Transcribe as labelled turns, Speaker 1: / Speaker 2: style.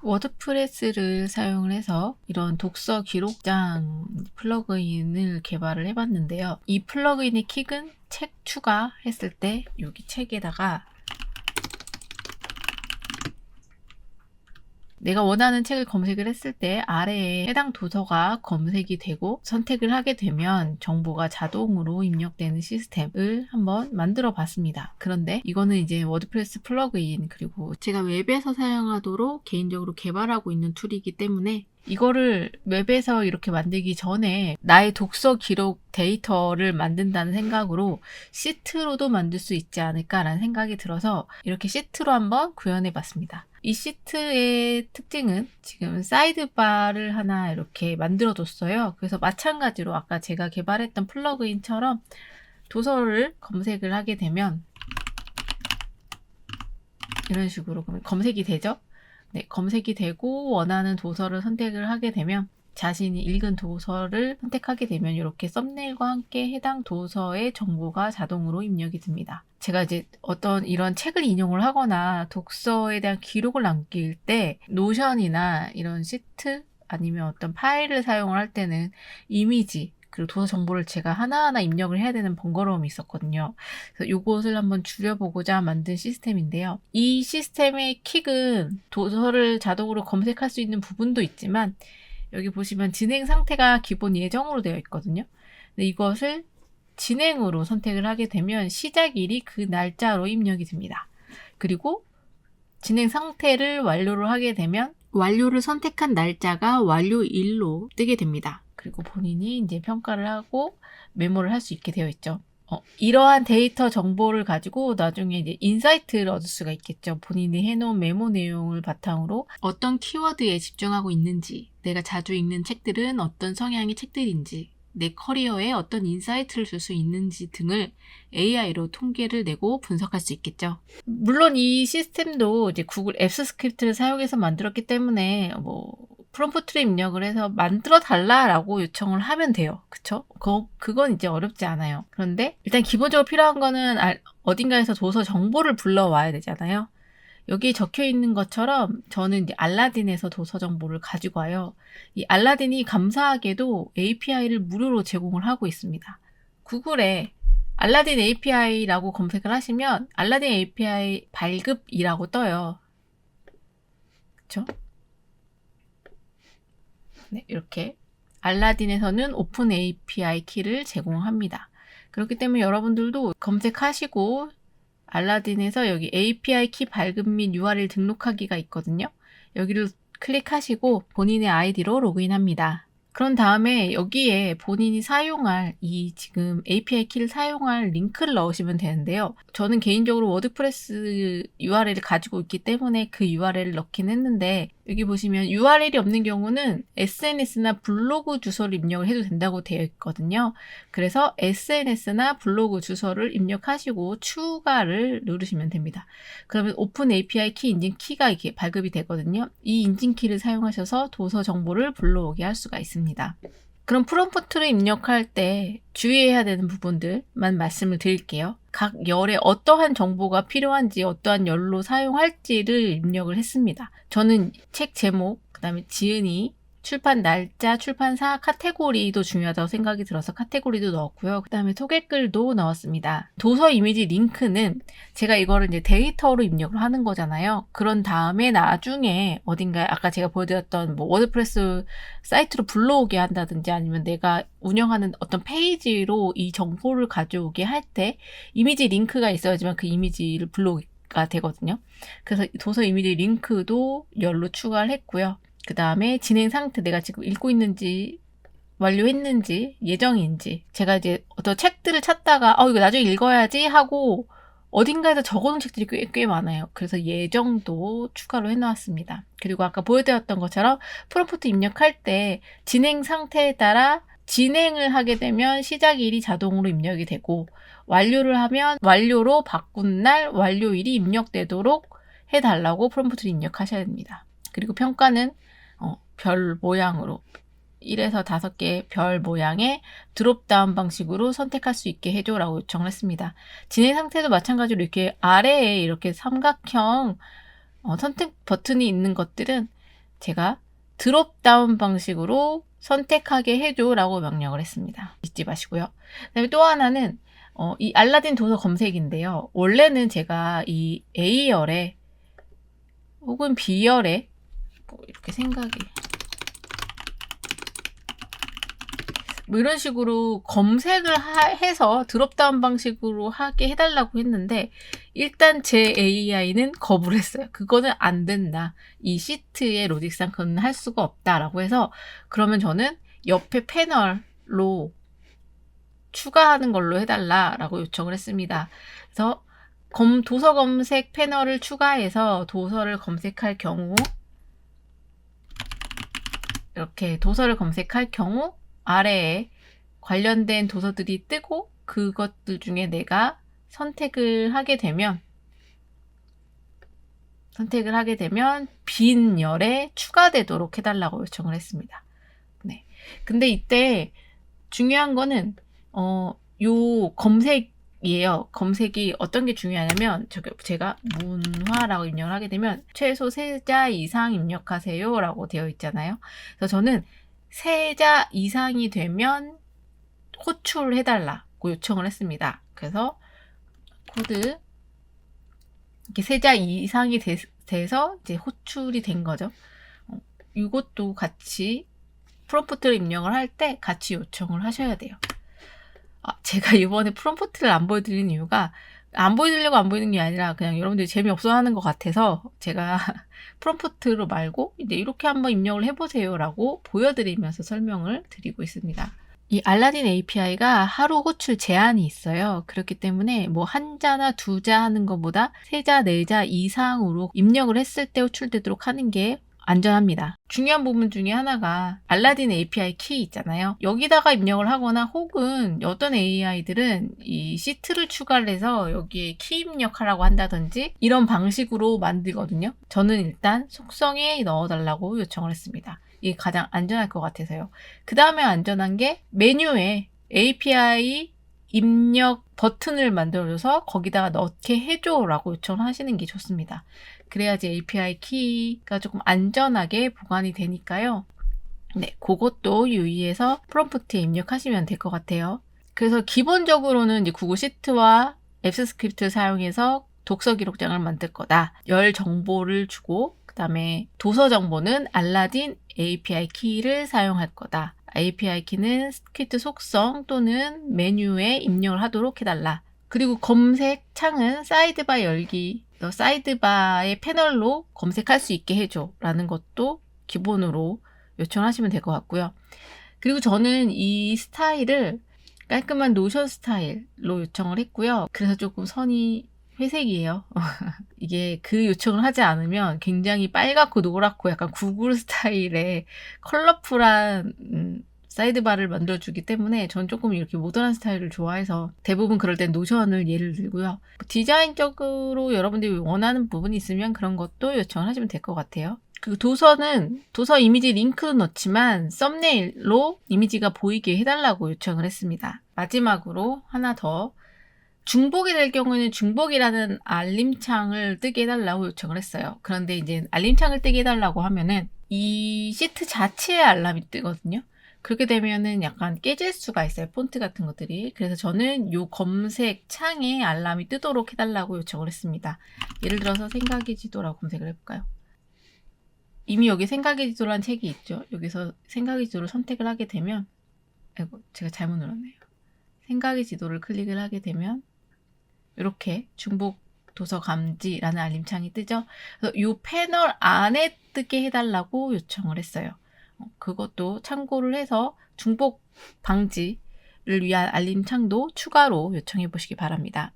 Speaker 1: 워드프레스를 사용을 해서 이런 독서 기록장 플러그인을 개발을 해봤는데요. 이 플러그인의 킥은 책 추가했을 때 여기 책에다가 내가 원하는 책을 검색을 했을 때 아래에 해당 도서가 검색이 되고 선택을 하게 되면 정보가 자동으로 입력되는 시스템을 한번 만들어 봤습니다. 그런데 이거는 이제 워드프레스 플러그인, 그리고 제가 웹에서 사용하도록 개인적으로 개발하고 있는 툴이기 때문에 이거를 웹에서 이렇게 만들기 전에 나의 독서 기록 데이터를 만든다는 생각으로 시트로도 만들 수 있지 않을까라는 생각이 들어서 이렇게 시트로 한번 구현해 봤습니다. 이 시트의 특징은 지금 사이드바를 하나 이렇게 만들어 뒀어요. 그래서 마찬가지로 아까 제가 개발했던 플러그인처럼 도서를 검색을 하게 되면 이런 식으로 검색이 되죠. 네, 검색이 되고 원하는 도서를 선택을 하게 되면 자신이 읽은 도서를 선택하게 되면 이렇게 썸네일과 함께 해당 도서의 정보가 자동으로 입력이 됩니다. 제가 이제 어떤 이런 책을 인용을 하거나 독서에 대한 기록을 남길 때 노션이나 이런 시트 아니면 어떤 파일을 사용을 할 때는 이미지 그리고 도서 정보를 제가 하나하나 입력을 해야 되는 번거로움이 있었거든요. 그래서 이것을 한번 줄여보고자 만든 시스템인데요. 이 시스템의 킥은 도서를 자동으로 검색할 수 있는 부분도 있지만 여기 보시면 진행 상태가 기본 예정으로 되어 있거든요. 근데 이것을 진행으로 선택을 하게 되면 시작일이 그 날짜로 입력이 됩니다. 그리고 진행 상태를 완료를 하게 되면 완료를 선택한 날짜가 완료일로 뜨게 됩니다. 그리고 본인이 이제 평가를 하고 메모를 할 수 있게 되어 있죠. 이러한 데이터 정보를 가지고 나중에 이제 인사이트를 얻을 수가 있겠죠. 본인이 해놓은 메모 내용을 바탕으로 어떤 키워드에 집중하고 있는지, 내가 자주 읽는 책들은 어떤 성향의 책들인지, 내 커리어에 어떤 인사이트를 줄 수 있는지 등을 AI로 통계를 내고 분석할 수 있겠죠. 물론 이 시스템도 이제 구글 앱스 스크립트를 사용해서 만들었기 때문에 프롬프트를 입력을 해서 만들어 달라라고 요청을 하면 돼요. 그쵸? 그건 이제 어렵지 않아요. 그런데 일단 기본적으로 필요한 거는 어딘가에서 도서 정보를 불러와야 되잖아요. 여기 적혀 있는 것처럼 저는 이제 알라딘에서 도서 정보를 가지고 와요. 이 알라딘이 감사하게도 API를 무료로 제공을 하고 있습니다. 구글에 알라딘 API라고 검색을 하시면 알라딘 API 발급이라고 떠요. 그쵸? 네, 이렇게 알라딘에서는 오픈 API 키를 제공합니다. 그렇기 때문에 여러분들도 검색하시고 알라딘에서 여기 API 키 발급 및 URL 등록하기가 있거든요. 여기를 클릭하시고 본인의 아이디로 로그인합니다. 그런 다음에 여기에 본인이 사용할 이 지금 API 키를 사용할 링크를 넣으시면 되는데요. 저는 개인적으로 워드프레스 URL을 가지고 있기 때문에 그 URL을 넣긴 했는데 여기 보시면 URL이 없는 경우는 SNS나 블로그 주소를 입력을 해도 된다고 되어 있거든요. 그래서 SNS나 블로그 주소를 입력하시고 추가를 누르시면 됩니다. 그러면 오픈 API 키 인증 키가 이렇게 발급이 되거든요. 이 인증 키를 사용하셔서 도서 정보를 불러오게 할 수가 있습니다. 그럼 프롬프트를 입력할 때 주의해야 되는 부분들만 말씀을 드릴게요. 각 열에 어떠한 정보가 필요한지 어떠한 열로 사용할지를 입력을 했습니다. 저는 책 제목, 그 다음에 지은이, 출판 날짜, 출판사, 카테고리도 중요하다고 생각이 들어서 카테고리도 넣었고요. 그 다음에 소개글도 넣었습니다. 도서 이미지 링크는 제가 이거를 이제 데이터로 입력을 하는 거잖아요. 그런 다음에 나중에 어딘가에 아까 제가 보여드렸던 워드프레스 사이트로 불러오게 한다든지 아니면 내가 운영하는 어떤 페이지로 이 정보를 가져오게 할 때 이미지 링크가 있어야지만 그 이미지를 불러오기가 되거든요. 그래서 도서 이미지 링크도 열로 추가를 했고요. 그 다음에 진행 상태, 내가 지금 읽고 있는지 완료했는지 예정인지, 제가 이제 어떤 책들을 찾다가 이거 나중에 읽어야지 하고 어딘가에서 적어놓은 책들이 꽤 많아요. 그래서 예정도 추가로 해놓았습니다. 그리고 아까 보여드렸던 것처럼 프롬프트 입력할 때 진행 상태에 따라 진행을 하게 되면 시작일이 자동으로 입력이 되고 완료를 하면 완료로 바꾼 날 완료일이 입력되도록 해달라고 프롬프트를 입력하셔야 됩니다. 그리고 평가는 별 모양으로 1에서 5개의 별 모양의 드롭다운 방식으로 선택할 수 있게 해줘라고 요청을 했습니다. 진행 상태도 마찬가지로 이렇게 아래에 이렇게 삼각형 선택 버튼이 있는 것들은 제가 드롭다운 방식으로 선택하게 해줘라고 명령을 했습니다. 잊지 마시고요. 그다음에 또 하나는 이 알라딘 도서 검색인데요. 원래는 제가 이 A열에 혹은 B열에 뭐 이렇게 뭐 이런 식으로 검색을 해서 드롭다운 방식으로 하게 해달라고 했는데 일단 제 AI는 거부를 했어요. 그거는 안 된다. 이 시트의 로직상 그건 할 수가 없다라고 해서 그러면 저는 옆에 패널로 추가하는 걸로 해달라라고 요청을 했습니다. 그래서 도서 검색 패널을 추가해서 도서를 검색할 경우 이렇게 도서를 검색할 경우 아래에 관련된 도서들이 뜨고 그것들 중에 내가 선택을 하게 되면 빈 열에 추가되도록 해달라고 요청을 했습니다. 네. 근데 이때 중요한 거는 요 검색이에요. 검색이 어떤 게 중요하냐면 제가 문화라고 입력을 하게 되면 최소 3자 이상 입력하세요 라고 되어 있잖아요. 그래서 저는 3자 이상이 되면 호출해달라고 요청을 했습니다. 그래서 코드 이렇게 3자 이상이 돼서 이제 호출이 된 거죠. 이것도 같이 프롬프트를 입력을 할 때 같이 요청을 하셔야 돼요. 제가 이번에 프롬프트를 안 보여드리는 이유가 안 보여드리려고 안 보이는 게 아니라 그냥 여러분들이 재미없어 하는 것 같아서 제가 프롬프트로 말고 이제 이렇게 한번 입력을 해보세요 라고 보여드리면서 설명을 드리고 있습니다. 이 알라딘 API가 하루 호출 제한이 있어요. 그렇기 때문에 뭐 1자나 2자 하는 것보다 3자, 4자 이상으로 입력을 했을 때 호출되도록 하는 게 안전합니다. 중요한 부분 중에 하나가 알라딘 API 키 있잖아요. 여기다가 입력을 하거나 혹은 어떤 AI들은 이 시트를 추가를 해서 여기에 키 입력하라고 한다든지 이런 방식으로 만들거든요. 저는 일단 속성에 넣어달라고 요청을 했습니다. 이게 가장 안전할 것 같아서요. 그 다음에 안전한 게 메뉴에 API 입력 버튼을 만들어줘서 거기다가 넣게 해줘라고 요청을 하시는 게 좋습니다. 그래야지 API 키가 조금 안전하게 보관이 되니까요. 네, 그것도 유의해서 프롬프트에 입력하시면 될 것 같아요. 그래서 기본적으로는 이제 구글 시트와 앱스 스크립트를 사용해서 독서 기록장을 만들 거다. 열 정보를 주고 그 다음에 도서 정보는 알라딘 API 키를 사용할 거다. API 키는 스크립트 속성 또는 메뉴에 입력을 하도록 해달라. 그리고 검색 창은 사이드바 열기, 사이드바의 패널로 검색할 수 있게 해줘 라는 것도 기본으로 요청하시면 될 것 같고요. 그리고 저는 이 스타일을 깔끔한 노션 스타일로 요청을 했고요. 그래서 조금 선이 회색이에요. 이게 그 요청을 하지 않으면 굉장히 빨갛고 노랗고 약간 구글 스타일의 컬러풀한 사이드바를 만들어주기 때문에 전 조금 이렇게 모던한 스타일을 좋아해서 대부분 그럴 땐 노션을 예를 들고요. 디자인적으로 여러분들이 원하는 부분이 있으면 그런 것도 요청을 하시면 될 것 같아요. 그리고 도서는 도서 이미지 링크도 넣지만 썸네일로 이미지가 보이게 해달라고 요청을 했습니다. 마지막으로 하나 더. 중복이 될 경우에는 중복이라는 알림창을 뜨게 해달라고 요청을 했어요. 그런데 이제 알림창을 뜨게 해달라고 하면은 이 시트 자체에 알람이 뜨거든요. 그렇게 되면은 약간 깨질 수가 있어요. 폰트 같은 것들이. 그래서 저는 요 검색 창에 알람이 뜨도록 해달라고 요청을 했습니다. 예를 들어서 생각의 지도라고 검색을 해볼까요? 이미 여기 생각의 지도라는 책이 있죠. 여기서 생각의 지도를 선택을 하게 되면 아이고 제가 잘못 눌렀네요. 생각의 지도를 클릭을 하게 되면 이렇게 중복 도서 감지라는 알림창이 뜨죠. 그래서 이 패널 안에 뜨게 해달라고 요청을 했어요. 그것도 참고를 해서 중복 방지를 위한 알림창도 추가로 요청해 보시기 바랍니다.